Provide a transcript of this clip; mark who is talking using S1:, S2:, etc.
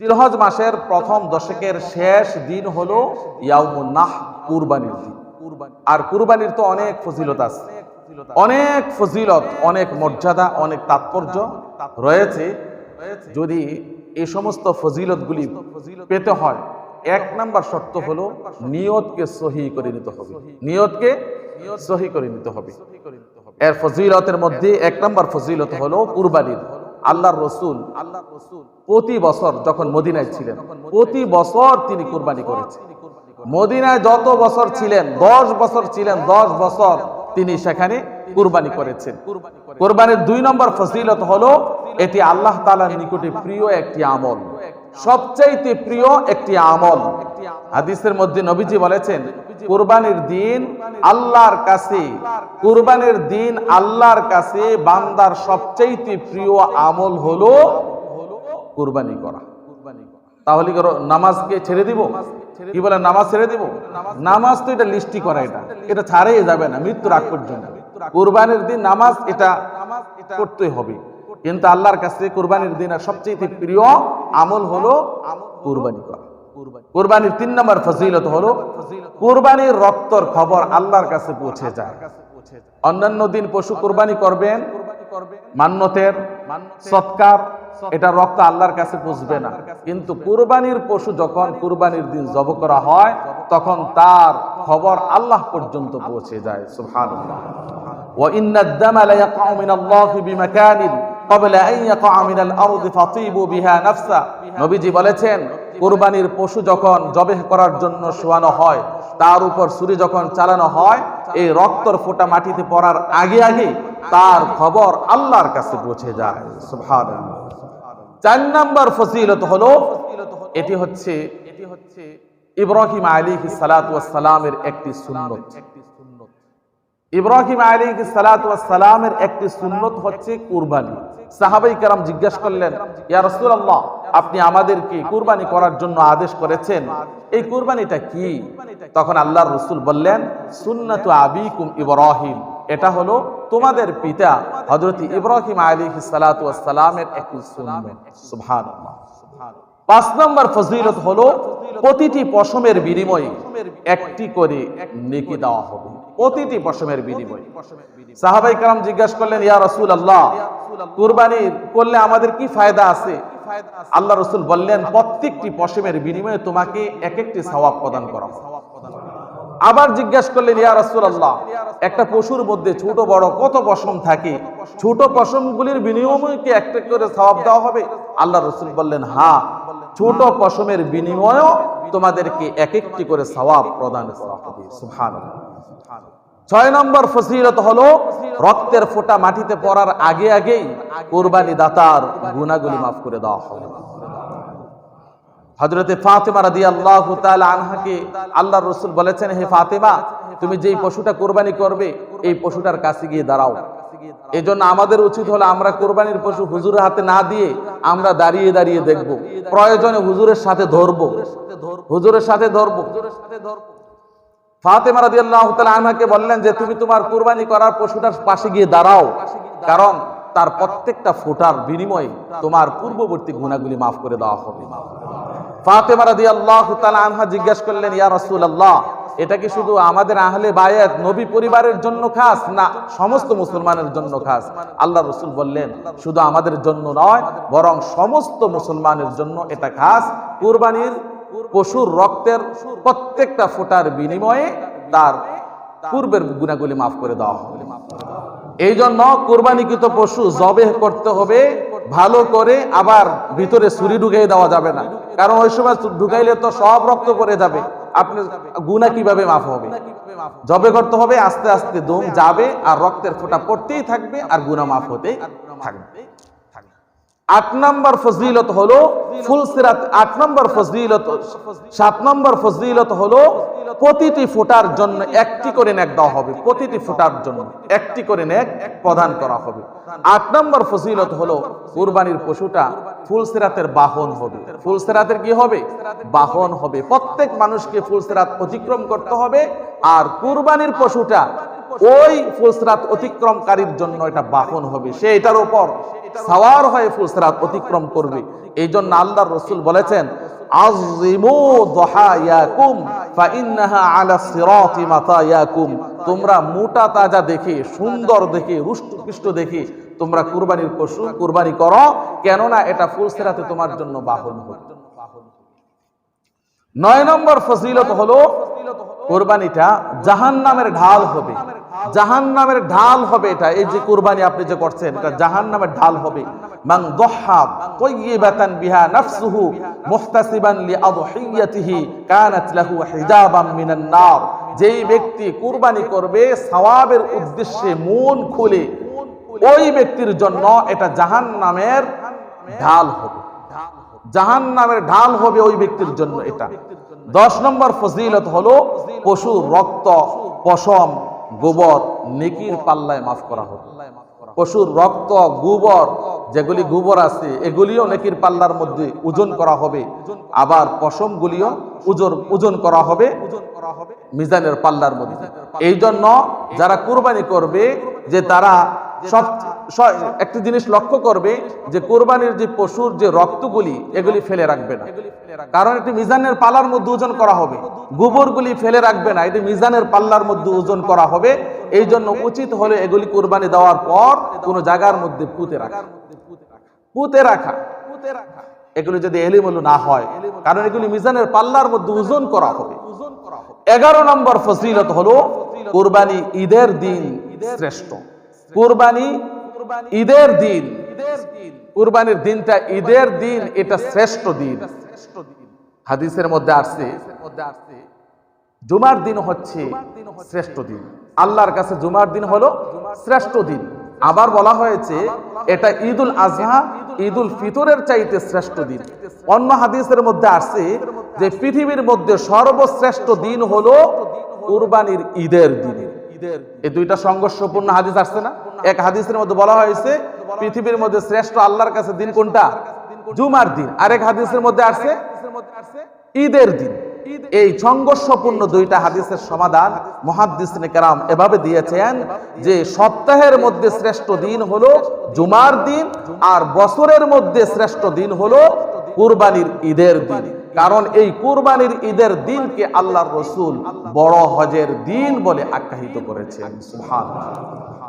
S1: জিলহজ মাসের প্রথম দশকের শেষ দিন হলো ইয়াউমুন নাহর, কুরবানির দিন। আর কুরবানির তো অনেক ফজিলত আছে, অনেক ফজিলত, অনেক মর্যাদা, অনেক তাৎপর্য রয়েছে। যদি এই সমস্ত ফজিলতগুলি পেতে হয়, এক নাম্বার শর্ত হলো নিয়তকে সহি করে নিতে হবে। নিয়তকে সহি করে নিতে হবে। এর ফজিলতের মধ্যে এক নাম্বার ফজিলত হলো কুরবানির। আল্লাহর রসুল প্রতি বছর যখন মদিনায় ছিলেন, প্রতি বছর তিনি কুরবানি করেছেন। মদিনায় যত বছর ছিলেন, 10 বছর ছিলেন, 10 বছর তিনি সেখানে কুরবানি করেছেন। কুরবানির 2 নম্বর ফজিলত হলো এটি আল্লাহ তাআলার নিকটে প্রিয় একটি আমল, সবচাইতে প্রিয় একটি আমল। হাদিসের মধ্যে নবীজি বলেছেন, কুরবানির দিন আল্লাহর কাছে, কুরবানির দিন আল্লাহর কাছে বান্দার সবচাইতে প্রিয় আমল হলো কুরবানি করা। তাহলে নামাজকে ছেড়ে দিব? কি বলে, নামাজ ছেড়ে দিব? নামাজ তো এটা লিস্টি করা, এটা ছাড়াই যাবে না মৃত্যুর আগ পর্যন্ত। কুরবানির দিন নামাজ এটা করতেই হবে। কিন্তু আল্লাহর কাছে কুরবানির দিন আর সবচেয়ে প্রিয় আমল হলো কুরবানি করা। কুরবানির 3 নম্বর ফজিলত হলো কুরবানির রক্তর খবর আল্লাহর কাছে পৌঁছে যায়। অন্যান্য দিন পশু কুরবানি করবেন, মান্নতের সৎকার, এটা রক্ত আল্লাহর কাছে পৌঁছবে না। কিন্তু কুরবানির পশু যখন কুরবানির দিন জবাই করা হয়, তখন তার খবর আল্লাহ পর্যন্ত পৌঁছে যায়। সুবহানাল্লাহ। ওয়া ইন্নাদ দামা লা ইয়াকাউ মিনাল্লাহি বিমাকানিন ক্বাবলা আন ইয়াকাউ মিনাল আরদি ফাতিবু বিহা নাফসা। নবীজি বলেছেন, কুরবানির পশু যখন জবাই করার জন্য শোয়ানো হয়, তার উপর ছুরি যখন চালানো হয়, এই রক্তর ফোঁটা মাটিতে পড়ার আগে আগে তার খবর আল্লাহর কাছে পৌঁছে যায়। সুবহানাল্লাহ। 4 নম্বর ফজিলত হলো এটি হচ্ছে ইব্রাহিম আলাইহিস সালাতু ওয়াস সালামের একটি সুন্নত। ইব্রাহিম আলাইহিস সালাতু ওয়াস সালামের একটি সুন্নত হচ্ছে কুরবানি। সাহাবায়ে কেরাম জিজ্ঞাসা করলেন, ইয়া রাসূলুল্লাহ, আপনি আমাদেরকে কুরবানি করার জন্য আদেশ করেছেন, এই কুরবানিটা কি? তখন আল্লাহর রাসূল বললেন, সুন্নাতু আবিকুম ইব্রাহিম, এটা হলো তোমাদের পিতা হযরত ইব্রাহিম আলাইহিস সালাতু ওয়াস সালামের একটি সুন্নাত। সুবহানাল্লাহ। 5 নম্বর ফজিলত হলো প্রতিটি পশমের বিনিময়ে একটি করে নেকি দেওয়া হবে। প্রতিটি পশমের বিনিময়ে। সাহাবায়ে কেরাম জিজ্ঞাসা করলেন, ইয়া রাসূলুল্লাহ, কুরবানি করলে আমাদের কি ফায়দা আছে? আল্লাহ রাসূল বললেন, প্রত্যেকটি পশমের বিনিময়ে তোমাকে এক একটি সওয়াব প্রদান করা হবে। আবার জিজ্ঞাসা করলেন, ইয়া রাসূলুল্লাহ, একটা পশুর মধ্যে ছোট বড় কত পশম থাকে, ছোট পশমগুলির বিনিময়ে কি একটা করে সওয়াব দেওয়া হবে? আল্লাহ রাসূল বললেন, হ্যাঁ, ছোট পশমের বিনিময়েও তোমাদেরকে এক একটি করে সওয়াব প্রদান করা হবে। সুবহানাল্লাহ। 6 নম্বর ফজিলত হলো রক্তের ফোঁটা মাটিতে পড়ার আগে আগেই কুরবানি দাতার গুনাহগুলি মাফ করে দেওয়া হবে। হযরতে ফাতেমা রাদিয়াল্লাহু তাআলা আনহাকে আল্লাহর রাসূল বলেছেন, হে ফাতেমা, তুমি যেই পশুটা কুরবানি করবে এই পশুটার কাছে গিয়ে দাঁড়াও। এজন্য আমাদের উচিত হলো আমরা কুরবানির পশু হুজুরের হাতে না দিয়ে আমরা দাঁড়িয়ে দাঁড়িয়ে দেখব, প্রয়োজনে হুজুরের সাথে ধরব, হুজুরের সাথে ধরব। ফাতেমা রাদিয়াল্লাহু তাআলা আনহাকে বললেন যে তুমি তোমার কুরবানি করার পশুটার পাশে গিয়ে দাঁড়াও, কারণ তার প্রত্যেকটা ফোঁটার বিনিময়ে তোমার পূর্ববর্তী গুনাহগুলি মাফ করে দেওয়া হবে। ফাতেমা রাদিয়াল্লাহু তাআলা আনহা জিজ্ঞাসা করলেন, ইয়া রাসূলুল্লাহ, এটা কি শুধু আমাদের আহলে বায়াত নবী পরিবারের জন্য খাস, না সমস্ত মুসলমানের জন্য খাস? আল্লাহ রাসূল বললেন, শুধু আমাদের জন্য নয়, বরং সমস্ত মুসলমানের জন্য এটা খাস। কুরবানির পশুর রক্তের প্রত্যেকটা ফোঁটার বিনিময়ে তার পূর্বের গুনাহগুলি মাফ করে দেওয়া হবে। এই জন্য কুরবানিকৃত পশু জবেহ করতে হবে ভালো করে, আবার ভিতরে ছুরি ঢুকিয়ে দেওয়া যাবে না, কারণ ওই সময় ঢুকাইলে তো সব রক্ত পড়ে যাবে, আপনার গুনাহ কিভাবে মাফ হবে? জবে করতে হবে, আস্তে আস্তে দম যাবে আর রক্তের ফোঁটা পড়তেই থাকবে আর গুনাহ মাফ হতেই থাকবে। 8 নম্বর ফজিলত হলো ফুলসিরাত। 8 নম্বর ফজিলত, 7 নম্বর ফজিলত হলো প্রতিটি ফোঁটার জন্য একটি করে নেক দেওয়া হবে। প্রতিটি ফোঁটার জন্য একটি করে নেক প্রদান করা হবে। 8 নম্বর ফজিলত হলো কুরবানির পশুটা ফুলসিরাতের বাহন হবে। ফুলসিরাতের কি হবে? বাহন হবে। প্রত্যেক মানুষকে ফুলসিরাত অতিক্রম করতে হবে, আর কুরবানির পশুটা ওই ফুলসিরাত অতিক্রমকারীর জন্য এটা বাহন হবে। সে এটার উপর সাওয়ার হয়ে ফুলসিরাত অতিক্রম করবে। এই জন্য আল্লাহর রাসূল বলেছেন, আযিমু দুহায়াকুম ফাইন্নাহা আলা সিরাতি মাতায়াকুম। তোমরা মোটা তাজা দেখে, সুন্দর দেখে, রুষ্টপুষ্ট দেখে তোমরা কুরবানির পশু কুরবানি করো, কেননা এটা ফুলসিরাতে তোমার জন্য বাহন হবে। 9 নম্বর ফজিলত হলো কুরবানিটা জাহান্নামের ঢাল হবে। জাহান্নামের ঢাল হবে এটা। এই যে কুরবানি আপনি যে করছেন, এটা জাহান্নামের ঢাল হবে। মান দহহা তাইয়িবাতান বিহা নাফসুহু মুহতাসিবান লিআদহিয়াতিহি কানাত লাহু হিজাবাম মিনান নার। যেই ব্যক্তি কুরবানি করবে সওয়াবের উদ্দেশ্যে মন খুলে, ওই ব্যক্তির জন্য এটা জাহান্নামের ঢাল হবে। জাহান্নামের ঢাল হবে ওই ব্যক্তির জন্য এটা। 10 নম্বর ফজিলত হলো পশুর রক্ত, পশম, গোবর নেকির পাল্লায় মাফ করা হবে। পশুর রক্ত, গোবর, যেগুলি গোবর আছে এগুলিও নেকির পাল্লার মধ্যে ওজন করা হবে। আবার পশম গুলিও ওজন করা হবে মিজানের পাল্লার মধ্যে। এই জন্য যারা কুরবানি করবে, যে তারা সব একটি জিনিস লক্ষ্য করবে যে কুরবানির যে পশুর যে রক্তগুলি এগুলি ফেলে রাখবে না, কারণ এটি মিজানের পাল্লার মধ্যে ওজন করা হবে। গোবরগুলি ফেলে রাখবে না, এটি মিজানের পাল্লার মধ্যে ওজন করা হবে। এই জন্য উচিত হলে এগুলি কুরবানি দেওয়ার পর কোন জায়গার মধ্যে পুঁতে রাখা। এগুলি যদি এলিমুলু না হয়, কারণ এগুলি মিজানের পাল্লার মধ্যে ওজন করা হবে। 11 নম্বর ফজিলত হলো কুরবানি ঈদের দিন শ্রেষ্ঠ। কুরবানি ঈদের দিন, কুরবানির দিনটা ঈদের দিন, এটা শ্রেষ্ঠ দিন। হাদিসের মধ্যে আসছে জুমার দিন হচ্ছে শ্রেষ্ঠ দিন। আল্লাহর কাছে জুমার দিন হলো শ্রেষ্ঠ দিন। আবার বলা হয়েছে এটা ঈদুল আজহা, ঈদুল ফিতরের চাইতে শ্রেষ্ঠ দিন। অন্য হাদিসের মধ্যে আসছে যে পৃথিবীর মধ্যে সর্বশ্রেষ্ঠ দিন হলো কুরবানির ঈদের দিন। এই দুইটা সংঘর্ষপূর্ণ হাদিস আসছে না? এক হাদিসের মধ্যে বলা হয়েছে পৃথিবীর মধ্যে শ্রেষ্ঠ আল্লাহর কাছে দিন কোনটা? জুমার দিন। আরেক হাদিসের মধ্যে আসছে ঈদের দিন। এই সংঘর্ষপূর্ণ দুইটা হাদিসের সমাধান মুহাদ্দিসিনে কেরাম এভাবে দিয়েছেন যে সপ্তাহের মধ্যে শ্রেষ্ঠ দিন হলো জুমার দিন, আর বছরের মধ্যে শ্রেষ্ঠ দিন হলো কুরবানির ঈদের দিন। কারণ এই কুরবানির ঈদের দিনকে আল্লাহর রাসূল বড় হজের দিন বলে আখ্যায়িত করেছেন। সুবহানাল্লাহ।